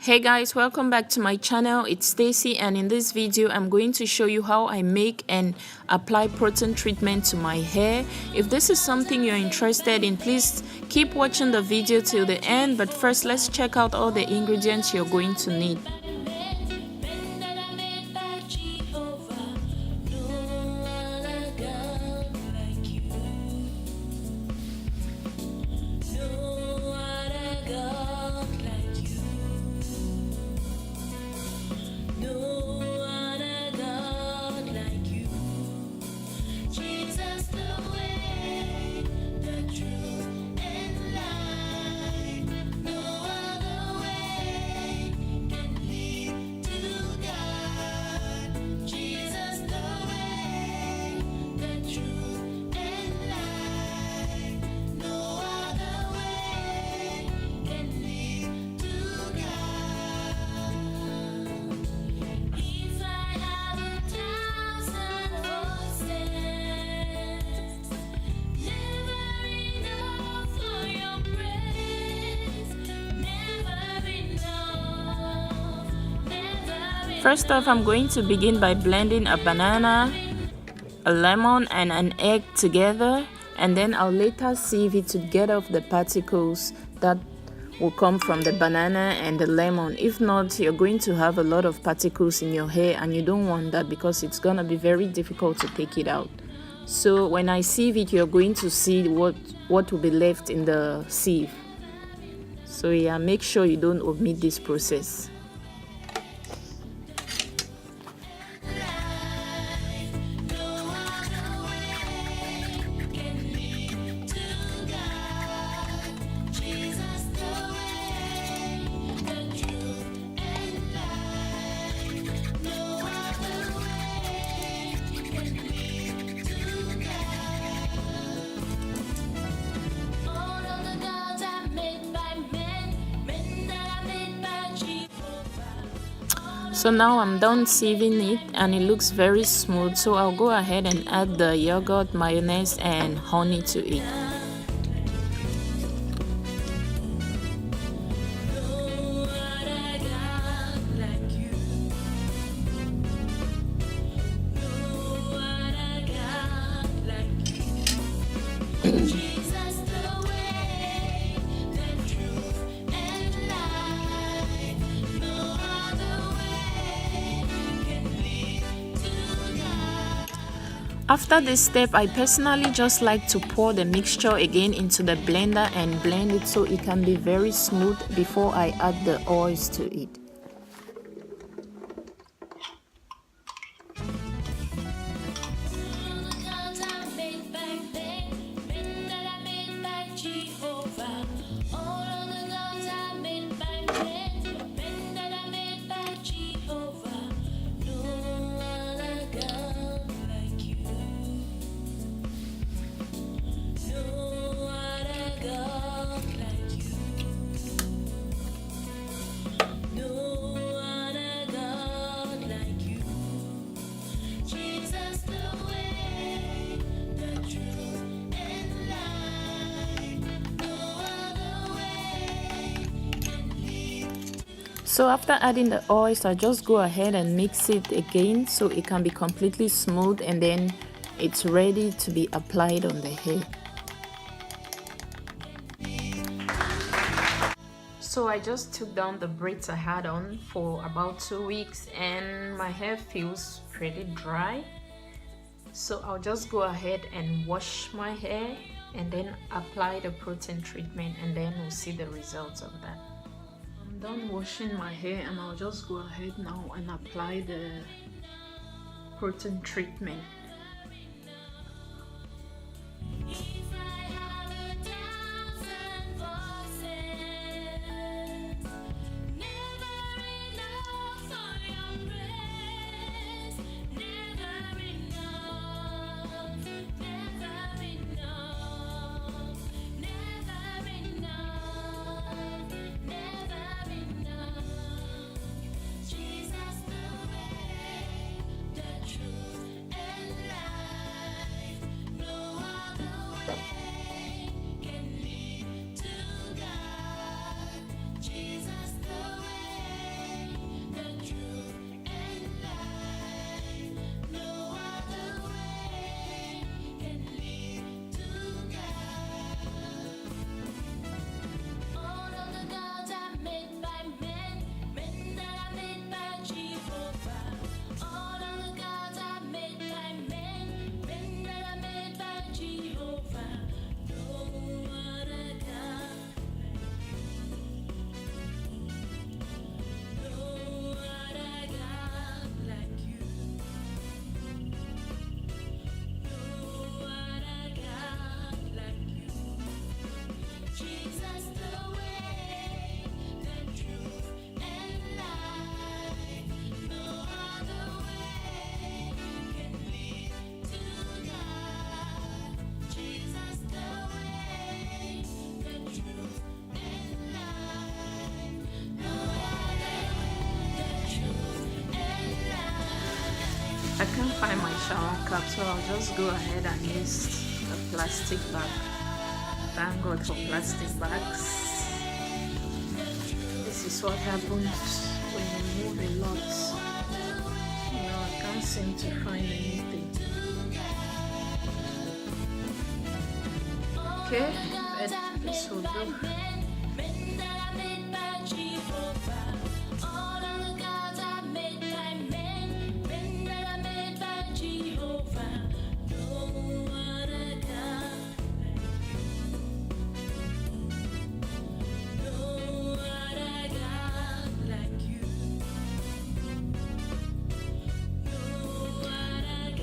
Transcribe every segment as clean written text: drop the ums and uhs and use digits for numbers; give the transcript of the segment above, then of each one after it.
Hey guys, welcome back to my channel. It's Stacey, and in this video I'm going to show you how I make and apply protein treatment to my hair. If this is something you're interested in, please keep watching the video till the end. But first, let's check out all the ingredients you're going to need. First off, I'm going to begin by blending a banana, a lemon, and an egg together, and then I'll later sieve it to get off the particles that will come from the banana and the lemon. If not, you're going to have a lot of particles in your hair, and you don't want that because it's gonna be very difficult to take it out. So when I sieve it, you're going to see what will be left in the sieve. So yeah, make sure you don't omit this process. So now I'm done sieving it and it looks very smooth, so I'll go ahead and add the yogurt, mayonnaise and honey to it. After this step, I personally just like to pour the mixture again into the blender and blend it so it can be very smooth before I add the oils to it. So after adding the oils, I just go ahead and mix it again so it can be completely smooth, and then it's ready to be applied on the hair. So I just took down the braids I had on for about 2 weeks and my hair feels pretty dry. So I'll just go ahead and wash my hair and then apply the protein treatment, and then we'll see the results of that. I'm done washing my hair and I'll just go ahead now and apply the protein treatment. I can't find my shower cap, so I'll just go ahead and use a plastic bag. Thank God for plastic bags. This is what happens when you move a lot. You know, I can't seem to find anything. Okay, but this will do.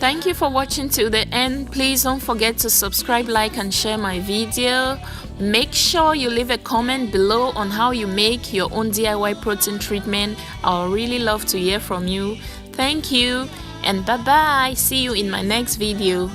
Thank you for watching till the end. Please don't forget to subscribe, like and share my video. Make sure you leave a comment below on how you make your own DIY protein treatment. I'll really love to hear from you. Thank you and bye bye. See you in my next video.